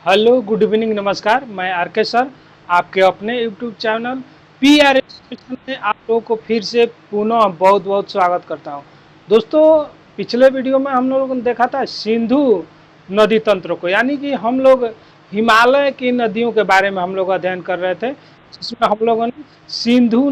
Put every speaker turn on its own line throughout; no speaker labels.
Hello, good evening, नमस्कार। मैं are के सर, आपके अपने यूट्यूब चैनल पीआर एजुकेशन में आप लोगों को फिर से पुनः बहुत बहुत स्वागत करता हूं। दोस्तों, पिछले वीडियो में हम लोगों ने देखा था सिंधु नदी तंत्र को, यानी कि हम लोग हिमालय की नदियों के बारे में हम लोग अध्ययन कर रहे थे, जिसमें हम लोगों ने सिंधु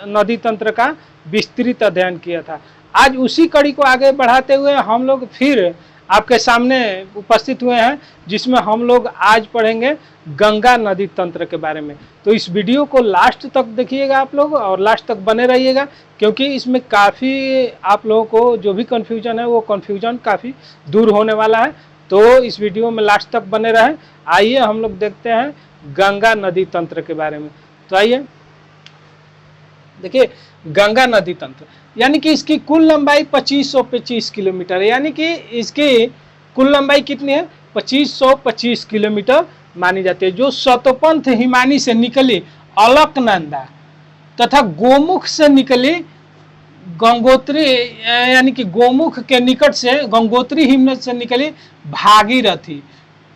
नदी तंत्र का विस्तृत अध्ययन किया था। आज उसी कड़ी को आगे बढ़ाते हुए हम लोग फिर आपके सामने उपस्थित हुए हैं, जिसमें हम लोग आज पढ़ेंगे गंगा नदी तंत्र के बारे में। तो इस वीडियो को लास्ट तक देखिएगा आप लोग, और लास्ट तक बने रहिएगा, क्योंकि इसमें काफ़ी आप लोगों को जो भी कन्फ्यूजन है वो कन्फ्यूजन काफ़ी दूर होने वाला है। तो इस वीडियो में लास्ट तक बने रहें। आइए हम लोग देखते हैं गंगा नदी तंत्र के बारे में। तो आइए देखिए, गंगा नदी तंत्र यानी कि इसकी कुल लंबाई 2525 किलोमीटर है। यानी कि इसकी कुल लंबाई कितनी है? 2525 किलोमीटर मानी जाती है, जो शतपथ हिमानी से निकली अलकनंदा तथा गोमुख से निकली गंगोत्री, यानी कि गोमुख के निकट से गंगोत्री हिमनद से निकली भागीरथी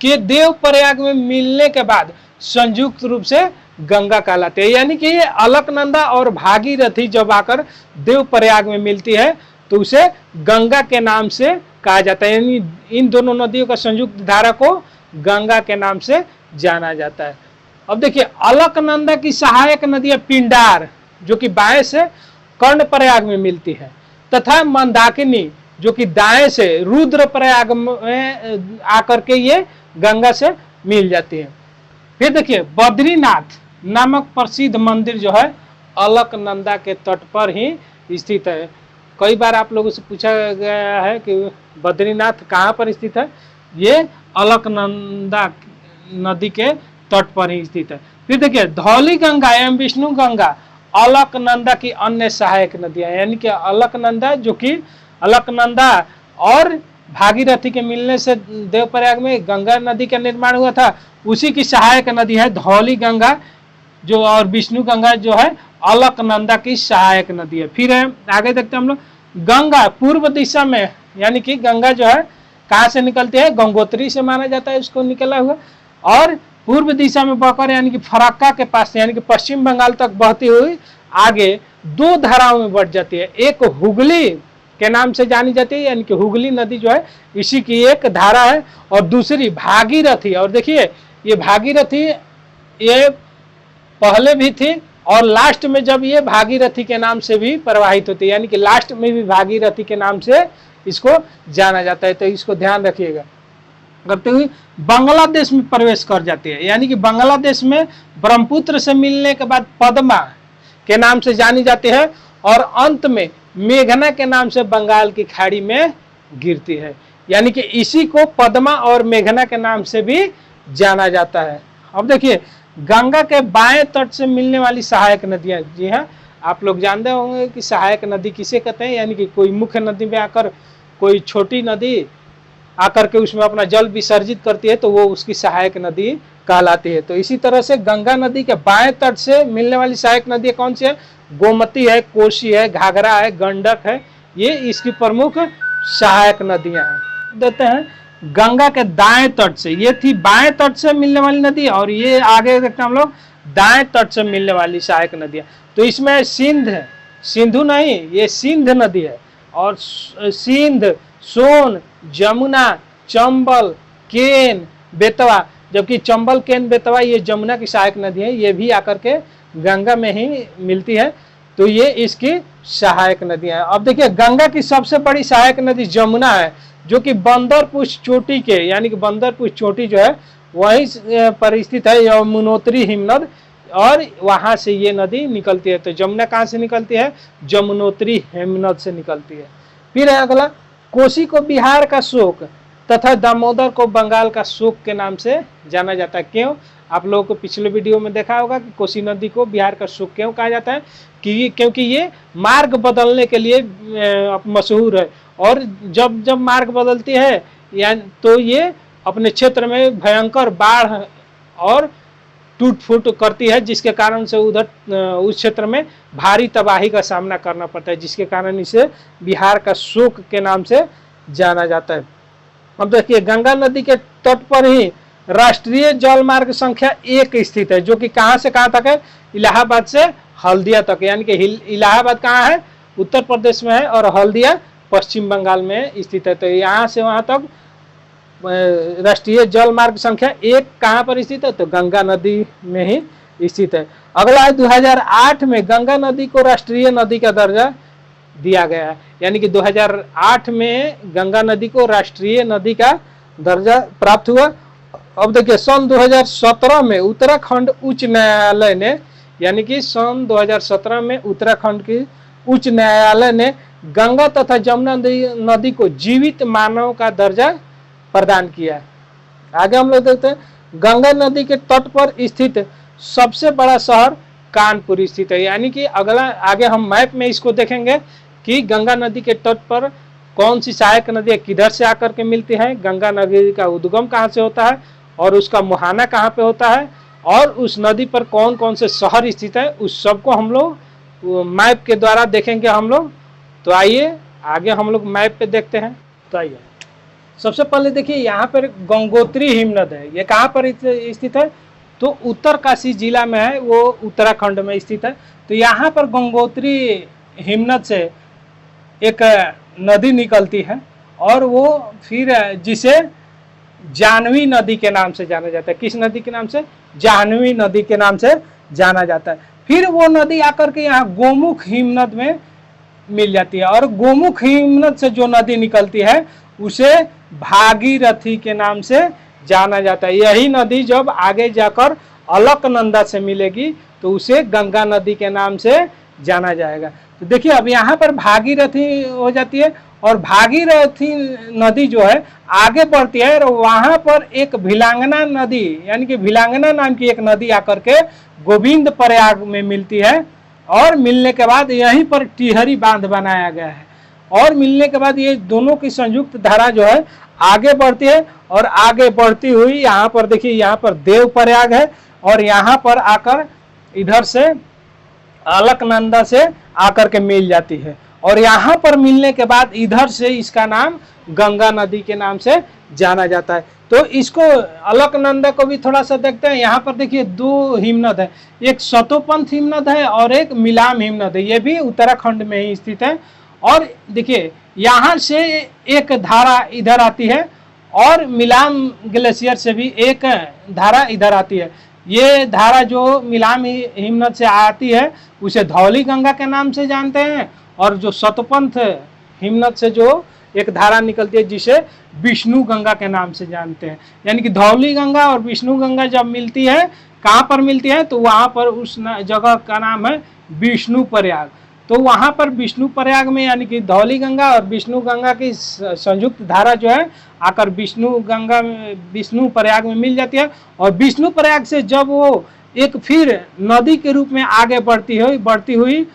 के देवप्रयाग में मिलने के बाद संयुक्त रूप से गंगा कहलाते हैं। यानी कि ये अलकनंदा और भागीरथी जब आकर देवप्रयाग में मिलती है तो उसे गंगा के नाम से कहा जाता है। यानी इन दोनों नदियों का संयुक्त धारा को गंगा के नाम से जाना जाता है। अब देखिए, अलकनंदा की सहायक नदी है पिंडार, जो कि बाएं से कर्णप्रयाग में मिलती है, तथा मंदाकिनी जो कि दाएं से रुद्रप्रयाग में आकर के ये गंगा से मिल जाती है। फिर देखिए, बद्रीनाथ नामक प्रसिद्ध मंदिर जो है अलकनंदा के तट पर ही स्थित है। कई बार आप लोगों से पूछा गया है कि बद्रीनाथ कहाँ पर स्थित है। ये अलकनंदा नदी के तट पर ही स्थित है। फिर देखिए, धौली गंगा एवं विष्णु गंगा अलकनंदा की अन्य सहायक नदियां, यानी कि अलकनंदा जो कि अलकनंदा और भागीरथी के मिलने से देवप्रयाग में गंगा नदी का निर्माण हुआ था, उसी की सहायक नदी है धौली गंगा, जो और विष्णु गंगा जो है अलकनंदा की सहायक नदी है। फिर आगे देखते हैं हम लोग, गंगा पूर्व दिशा में, यानी कि गंगा जो है कहाँ से निकलती है? गंगोत्री से माना जाता है उसको निकला हुआ, और पूर्व दिशा में बहकर यानी कि फरक्का के पास यानी कि पश्चिम बंगाल तक बहती हुई आगे दो धाराओं में बढ़ जाती है। एक हुगली के नाम से जानी जाती है, यानी कि हुगली नदी जो है इसी की एक धारा है, और दूसरी भागीरथी। और देखिए, ये भागीरथी ये पहले भी थी और लास्ट में जब ये भागीरथी के नाम से भी प्रवाहित होती है, यानी कि लास्ट में भी भागीरथी के नाम से इसको जाना जाता है। तो इसको ध्यान रखिएगा। करते हुए बांग्लादेश में प्रवेश कर जाती है, यानी कि बांग्लादेश में ब्रह्मपुत्र से मिलने के बाद पद्मा के नाम से जानी जाती है, और अंत में मेघना के नाम से बंगाल की खाड़ी में गिरती है। यानी कि इसी को पद्मा और मेघना के नाम से भी जाना जाता है। अब देखिए, गंगा के बाएं तट से मिलने वाली सहायक नदियां, जी हाँ, आप लोग जानते होंगे कि सहायक नदी किसे कहते हैं। यानी कि कोई मुख्य नदी में आकर कोई छोटी नदी आकर के उसमें अपना जल विसर्जित करती है तो वो उसकी सहायक नदी कहलाती है। तो इसी तरह से गंगा नदी के बाएं तट से मिलने वाली सहायक नदी कौन सी है? गोमती है, कोसी है, घाघरा है, गंडक है, ये इसकी प्रमुख सहायक नदियां हैं। देते हैं गंगा के दाएं तट से, ये थी बाएं तट से मिलने वाली नदी, और ये आगे देखते हैं हम लोग दाएं तट से मिलने वाली सहायक नदियां। तो इसमें सिंध है, सिंधु नहीं, ये सिंध नदी है, और सिंध, सोन, जमुना, चंबल, केन, बेतवा, जबकि चंबल, केन, बेतवा ये जमुना की सहायक नदी है, ये भी आकर के गंगा में ही मिलती है। तो ये इसकी सहायक नदियां हैं। अब देखिए, गंगा की सबसे बड़ी सहायक नदी जमुना है, जो कि बंदरपुर चोटी के, यानी कि बंदरपुर चोटी जो है वहीं पर स्थित है, यमुनोत्री हिमनद, और वहां से ये नदी निकलती है। तो जमुना कहाँ से निकलती है? यमुनोत्री हिमनद से निकलती है। फिर है अगला, कोसी को बिहार का शोक तथा दामोदर को बंगाल का शोक के नाम से जाना जाता है। क्यों? आप लोगों को पिछले वीडियो में देखा होगा कि कोसी नदी को बिहार का शोक क्यों कहा जाता है, क्योंकि ये मार्ग बदलने के लिए मशहूर है, और जब जब मार्ग बदलती है या तो ये अपने क्षेत्र में भयंकर बाढ़ और टूट फूट करती है, जिसके कारण से उधर उस क्षेत्र में भारी तबाही का सामना करना पड़ता है, जिसके कारण इसे बिहार का शोक के नाम से जाना जाता है। अब देखिए, गंगा नदी के तट पर ही राष्ट्रीय जल मार्ग संख्या 1 स्थित है, जो कि कहां से कहां तक है, इलाहाबाद से हल्दिया तक, यानी कि इलाहाबाद कहाँ है, उत्तर प्रदेश में है, और हल्दिया पश्चिम बंगाल में स्थित है। तो यहाँ से वहां तक राष्ट्रीय जल मार्ग संख्या 1 कहाँ पर स्थित है, तो गंगा नदी में ही स्थित है। अगला है 2008 में गंगा नदी को राष्ट्रीय नदी का दर्जा दिया गया है, यानी कि 2008 में गंगा नदी को राष्ट्रीय नदी का दर्जा प्राप्त हुआ। अब देखिए सन 2017 में उत्तराखंड उच्च न्यायालय ने, यानी कि सन 2017 में उत्तराखंड की उच्च न्यायालय ने गंगा तथा जमुना नदी को जीवित मानव का दर्जा प्रदान किया। आगे हम लोग देखते हैं, गंगा नदी के तट पर स्थित सबसे बड़ा शहर कानपुर स्थित है, यानी कि अगला आगे हम मैप में इसको देखेंगे कि गंगा नदी के तट पर कौन सी सहायक नदी किधर से आकर के मिलती है, गंगा नदी का उद्गम कहाँ से होता है और उसका मुहाना कहाँ पे होता है, और उस नदी पर कौन कौन से शहर स्थित है, उस सबको हम लोग मैप के द्वारा देखेंगे हम लोग। तो आइए आगे हम लोग मैप पे देखते हैं। तो आइए सबसे पहले देखिए यहाँ पर गंगोत्री हिमनद है, ये कहाँ पर स्थित है, तो उत्तरकाशी जिला में है, वो उत्तराखंड में स्थित है। तो यहाँ पर गंगोत्री हिमनद से एक नदी निकलती है और वो फिर जिसे जाह्नवी नदी के नाम से जाना जाता है। किस नदी के नाम से, जाह्नवी नदी के नाम से जाना जाता है। फिर वो नदी आकर के यहाँ गोमुख हिमनद में मिल जाती है, और गोमुख हिमनद से जो नदी निकलती है उसे भागीरथी के नाम से जाना जाता है। यही नदी जब आगे जाकर अलकनंदा से मिलेगी तो उसे गंगा नदी के नाम से जाना जाएगा। तो देखिए अब यहाँ पर भागीरथी हो जाती है, और भागीरथी नदी जो है आगे बढ़ती है, और वहाँ पर एक भिलांगना नदी, यानी कि भिलांगना नाम की एक नदी आकर के गोविंद प्रयाग में मिलती है, और मिलने के बाद यहीं पर टिहरी बांध बनाया गया है, और मिलने के बाद ये दोनों की संयुक्त धारा जो है आगे बढ़ती है, और आगे बढ़ती हुई यहाँ पर देखिए यहाँ पर देव प्रयाग है, और यहाँ पर आकर इधर से अलकनंदा से आकर के मिल जाती है, और यहाँ पर मिलने के बाद इधर से इसका नाम गंगा नदी के नाम से जाना जाता है। तो इसको अलकनंदा को भी थोड़ा सा देखते हैं। यहाँ पर देखिए 2 हिमनद है, एक सतोपंथ हिमनद है और एक मिलाम हिमनद है, ये भी उत्तराखंड में ही स्थित है। और देखिए यहाँ से एक धारा इधर आती है, और मिलाम ग्लेशियर से भी एक धारा इधर आती है। ये धारा जो मिलाम हिमनद से आती है उसे धौली गंगा के नाम से जानते हैं, और जो सतपंथ हिमनद से जो एक धारा निकलती है जिसे विष्णु गंगा के नाम से जानते हैं। यानी कि धौली गंगा और विष्णु गंगा जब मिलती है, कहाँ पर मिलती है, तो वहाँ पर उस जगह का नाम है विष्णु प्रयाग। तो वहाँ पर विष्णु प्रयाग में, यानी कि धौली गंगा और विष्णु गंगा की संयुक्त धारा जो है आकर विष्णु प्रयाग में मिल जाती है, और विष्णु प्रयाग से जब वो एक फिर नदी के रूप में आगे बढ़ती हुई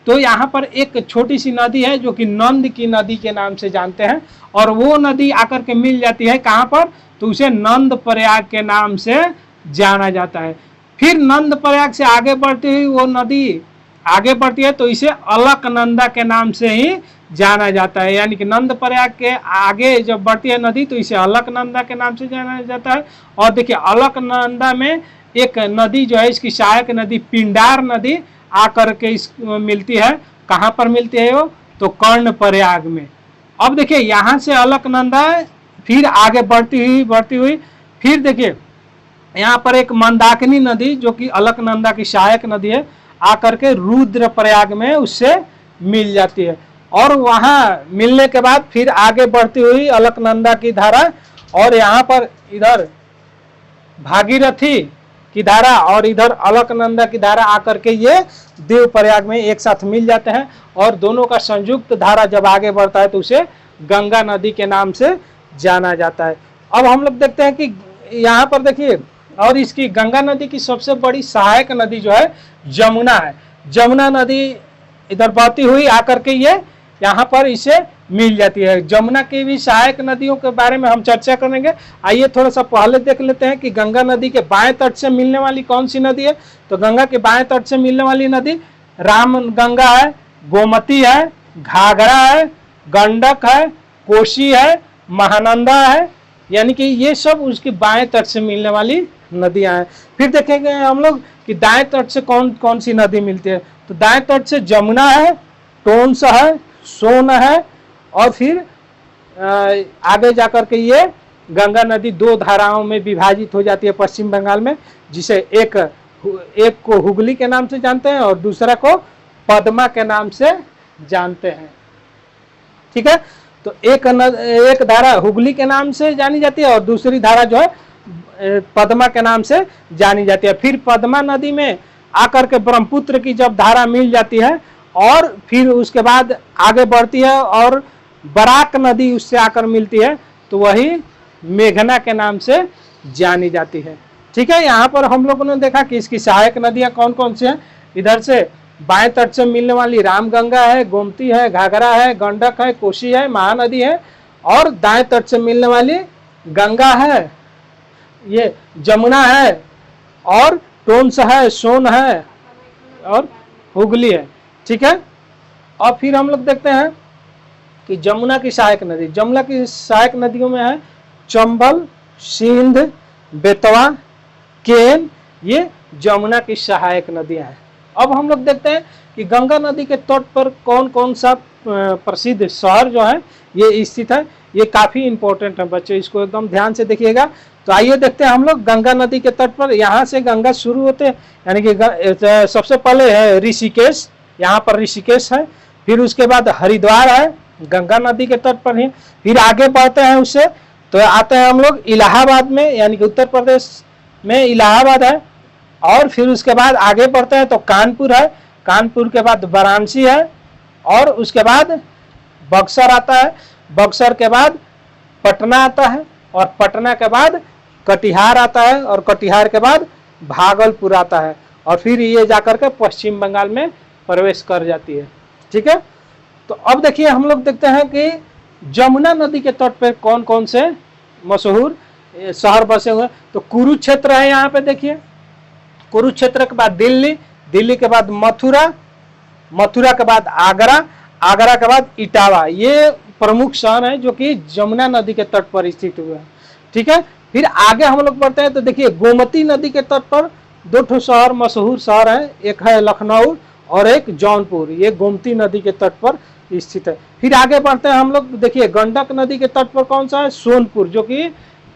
तो यहाँ पर एक छोटी सी नदी है जो कि नंद की नदी के नाम से जानते हैं, और वो नदी आकर के मिल जाती है कहाँ पर, तो उसे नंद प्रयाग के नाम से जाना जाता है। फिर नंद प्रयाग से आगे बढ़ती हुई वो नदी आगे बढ़ती है तो इसे अलकनंदा के नाम से ही जाना जाता है। यानी कि नंद प्रयाग के आगे जब बढ़ती है नदी तो इसे अलकनंदा के नाम से जाना जाता है। और देखिए अलकनंदा में एक नदी जो है, इसकी सहायक नदी पिंडार नदी आकर के इस मिलती है। कहाँ पर मिलती है वो, तो कर्ण प्रयाग में। अब देखिए यहाँ से अलकनंदा फिर आगे बढ़ती हुई फिर देखिए यहाँ पर एक मंदाकिनी नदी जो कि अलकनंदा की सहायक नदी है, आकर के रुद्र प्रयाग में उससे मिल जाती है। और वहाँ मिलने के बाद फिर आगे बढ़ती हुई अलकनंदा की धारा, और यहाँ पर इधर भागीरथी की धारा और इधर अलकनंदा की धारा आकर के ये देव प्रयाग में एक साथ मिल जाते हैं, और दोनों का संयुक्त धारा जब आगे बढ़ता है तो उसे गंगा नदी के नाम से जाना जाता है। अब हम लोग देखते हैं कि यहाँ पर देखिए, और इसकी गंगा नदी की सबसे बड़ी सहायक नदी जो है जमुना है। जमुना नदी इधर बहती हुई आकर के ये यहाँ पर इसे मिल जाती है। जमुना की भी सहायक नदियों के बारे में हम चर्चा करेंगे। आइए थोड़ा सा पहले देख लेते हैं कि गंगा नदी के बाएं तट से मिलने वाली कौन सी नदी है। तो गंगा के बाएं तट से मिलने वाली नदी राम गंगा है, गोमती है, घाघरा है, गंडक है, कोसी है, महानंदा है, यानी कि ये सब उसकी बाएं तट से मिलने वाली नदियां हैं। फिर देखेंगे हम लोग कि दाएं तट से कौन कौन सी नदी मिलती है। तो दाएं तट से जमुना है, टोंस है, सोन है, और फिर आगे जाकर के ये गंगा नदी दो धाराओं में विभाजित हो जाती है पश्चिम बंगाल में, जिसे एक को हुगली के नाम से जानते हैं और दूसरा को पद्मा के नाम से जानते हैं। ठीक है, तो एक धारा हुगली के नाम से जानी जाती है और दूसरी धारा जो है पद्मा के नाम से जानी जाती है। फिर पद्मा नदी में आकर के ब्रह्मपुत्र की जब धारा मिल जाती है और फिर उसके बाद आगे बढ़ती है और बराक नदी उससे आकर मिलती है, तो वही मेघना के नाम से जानी जाती है। ठीक है, यहाँ पर हम लोगों ने देखा कि इसकी सहायक नदियां कौन कौन सी हैं। इधर से बाएं तट से मिलने वाली रामगंगा है, गोमती है, घाघरा है, गंडक है, कोसी है, महानदी है, और दाएं तट से मिलने वाली गंगा है, ये जमुना है, और टोंस है, सोन है, और हुगली है। ठीक है, और फिर हम लोग देखते हैं कि जमुना की सहायक नदी, जमुना की सहायक नदियों में है चंबल, सिंध, बेतवा, केन, ये जमुना की सहायक नदियां हैं। अब हम लोग देखते हैं कि गंगा नदी के तट पर कौन कौन सा प्रसिद्ध शहर जो है ये स्थित है। ये काफी इंपॉर्टेंट है बच्चों, इसको एकदम ध्यान से देखिएगा। तो आइए देखते हैं हम लोग गंगा नदी के तट पर, यहाँ से गंगा शुरू होते हैं, यानी कि सबसे पहले है ऋषिकेश, यहाँ पर ऋषिकेश है। फिर उसके बाद हरिद्वार है, गंगा नदी के तट पर ही। फिर आगे बढ़ते हैं उससे तो आते हैं हम लोग इलाहाबाद में, यानी कि उत्तर प्रदेश में इलाहाबाद है। और फिर उसके बाद आगे बढ़ते हैं तो कानपुर है, कानपुर के बाद वाराणसी है, और उसके बाद बक्सर आता है, बक्सर के बाद पटना आता है, और पटना के बाद कटिहार आता है, और कटिहार के बाद भागलपुर आता है, और फिर ये जाकर के पश्चिम बंगाल में प्रवेश कर जाती है। ठीक है, तो अब देखिए हम लोग देखते हैं कि जमुना नदी के तट पर कौन कौन से मशहूर शहर बसे हुए। तो कुरुक्षेत्र है, यहाँ पे देखिए कुरुक्षेत्र के बाद दिल्ली, दिल्ली के बाद मथुरा, मथुरा के बाद आगरा, आगरा के बाद इटावा। ये प्रमुख शहर है जो कि जमुना नदी के तट पर स्थित हुए हैं। ठीक है, फिर आगे हम लोग बढ़ते हैं तो देखिए गोमती नदी के तट पर दो ठो शहर मशहूर शहर है, एक है लखनऊ और एक जौनपुर। ये गोमती नदी के तट पर स्थित है। फिर आगे बढ़ते हैं हम लोग, देखिए गंडक नदी के तट पर कौन सा है, सोनपुर, जो कि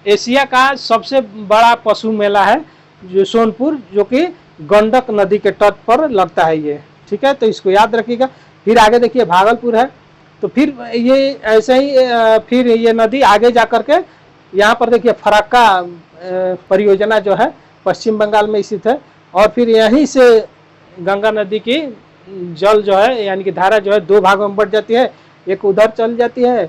एशिया का सबसे बड़ा पशु मेला है, जो सोनपुर, जो कि गंडक नदी के तट पर लगता है ये। ठीक है, तो इसको याद रखिएगा। फिर आगे देखिए भागलपुर है, तो फिर ये ऐसे ही फिर ये नदी आगे जा करके यहाँ पर देखिए फराक्का परियोजना जो है पश्चिम बंगाल में स्थित है, और फिर यहीं से गंगा नदी की जल जो है यानी कि धारा जो है दो भागों में बढ़ जाती है, एक उधर चल जाती है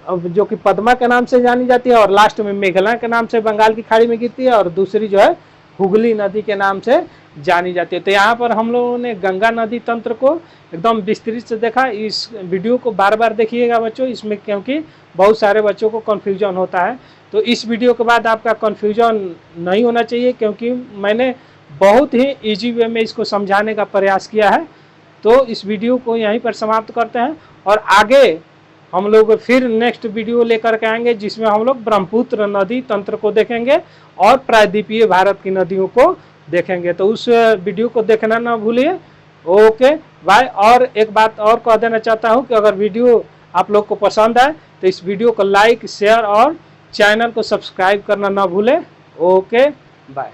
जो कि पद्मा के नाम से जानी जाती है, और लास्ट में मेघना के नाम से बंगाल की खाड़ी में गिरती है, और दूसरी जो है हुगली नदी के नाम से जानी जाती है। तो यहाँ पर हम लोगों ने गंगा नदी तंत्र को एकदम विस्तृत से देखा। इस वीडियो को बार बार देखिएगा बच्चों, इसमें क्योंकि बहुत सारे बच्चों को कन्फ्यूजन होता है। तो इस वीडियो के बाद आपका कन्फ्यूजन नहीं होना चाहिए, क्योंकि मैंने बहुत ही ईजी वे में इसको समझाने का प्रयास किया है। तो इस वीडियो को यहीं पर समाप्त करते हैं, और आगे हम लोग फिर नेक्स्ट वीडियो लेकर के आएंगे जिसमें हम लोग ब्रह्मपुत्र नदी तंत्र को देखेंगे और प्रायद्वीपीय भारत की नदियों को देखेंगे। तो उस वीडियो को देखना ना भूलिए। Okay bye. और एक बात और कह देना चाहता हूं कि अगर वीडियो आप लोग को पसंद आए तो इस वीडियो को लाइक, शेयर और चैनल को सब्सक्राइब करना ना भूलें। Okay bye.